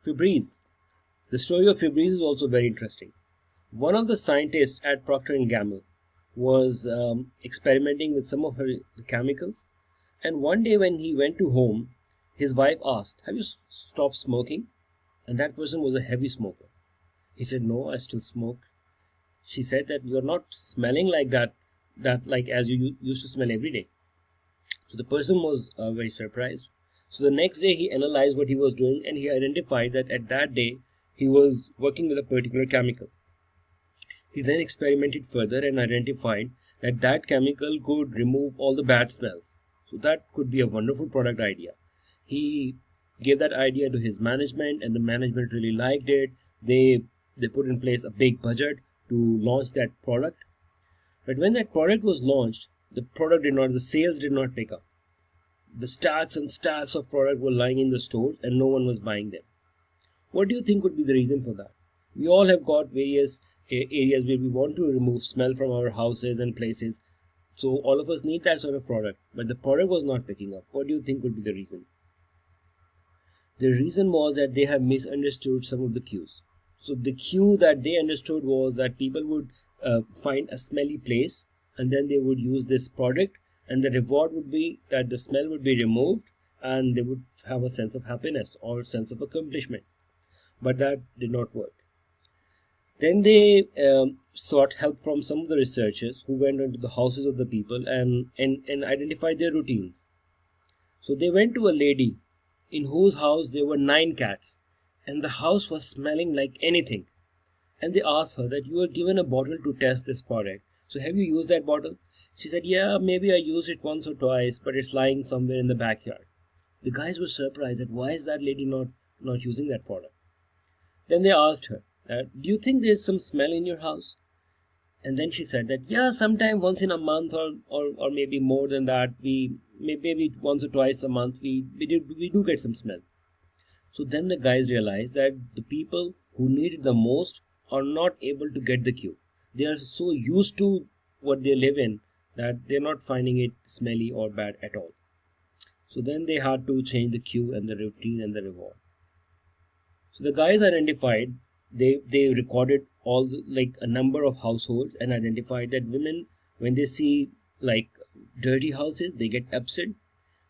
Febreze. The story of Febreze is also very interesting. One of the scientists at Procter & Gamble was experimenting with some of the chemicals, and one day when he went to home, his wife asked, "Have you stopped smoking?" And that person was a heavy smoker. He said, "No, I still smoke." She said that you're not smelling like that like as you used to smell every day. So the person was very surprised. So the next day he analyzed what he was doing, and he identified that at that day he was working with a particular chemical. He then experimented further and identified that that chemical could remove all the bad smells. So that could be a wonderful product idea. He gave that idea to his management, and the management really liked it. They put in place a big budget to launch that product. But when that product was launched, the sales did not pick up. The stacks and stacks of product were lying in the stores and no one was buying them. What do you think could be the reason for that? We all have got various areas where we want to remove smell from our houses and places. So all of us need that sort of product, but the product was not picking up. What do you think would be the reason? The reason was that they have misunderstood some of the cues. So the cue that they understood was that people would find a smelly place and then they would use this product, and the reward would be that the smell would be removed and they would have a sense of happiness or sense of accomplishment. But that did not work. Then they sought help from some of the researchers who went into the houses of the people and identified their routines. So they went to a lady in whose house there were 9 cats, and the house was smelling like anything. And they asked her that you were given a bottle to test this product. So have you used that bottle? She said, yeah, maybe I used it once or twice, but it's lying somewhere in the backyard. The guys were surprised that why is that lady not using that product? Then they asked her, do you think there's some smell in your house? And then she said that, yeah, sometime once in a month or maybe more than that, maybe once or twice a month, we do get some smell. So then the guys realized that the people who need it the most are not able to get the cue. They are so used to what they live in that they're not finding it smelly or bad at all. So then they had to change the cue and the routine and the reward. So the guys identified, they recorded a number of households and identified that women, when they see like dirty houses, they get upset.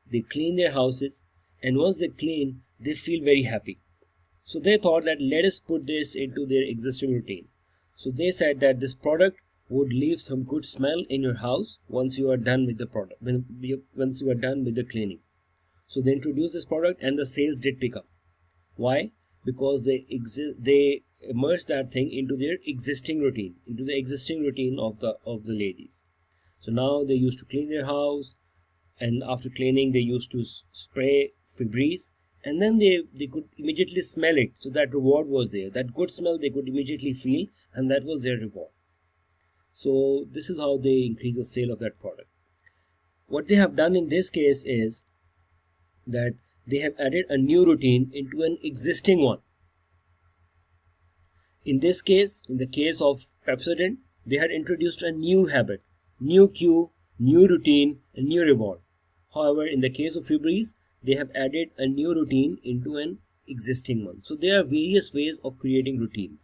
They clean their houses, and once they clean, they feel very happy. So they thought that let us put this into their existing routine. So they said that this product would leave some good smell in your house once you are done with the product, once you are done with the cleaning. So they introduced this product and the sales did pick up. Why? Because they immersed that thing into their existing routine, into the existing routine of the ladies. So now they used to clean their house, and after cleaning they used to spray Febreze, and then they could immediately smell it. So that reward was there. That good smell they could immediately feel, and that was their reward. So this is how they increase the sale of that product. What they have done in this case is that they have added a new routine into an existing one. In this case, in the case of Pepsodent, they had introduced a new habit, new cue, new routine, and new reward. However, in the case of Febreze, they have added a new routine into an existing one. So there are various ways of creating routines.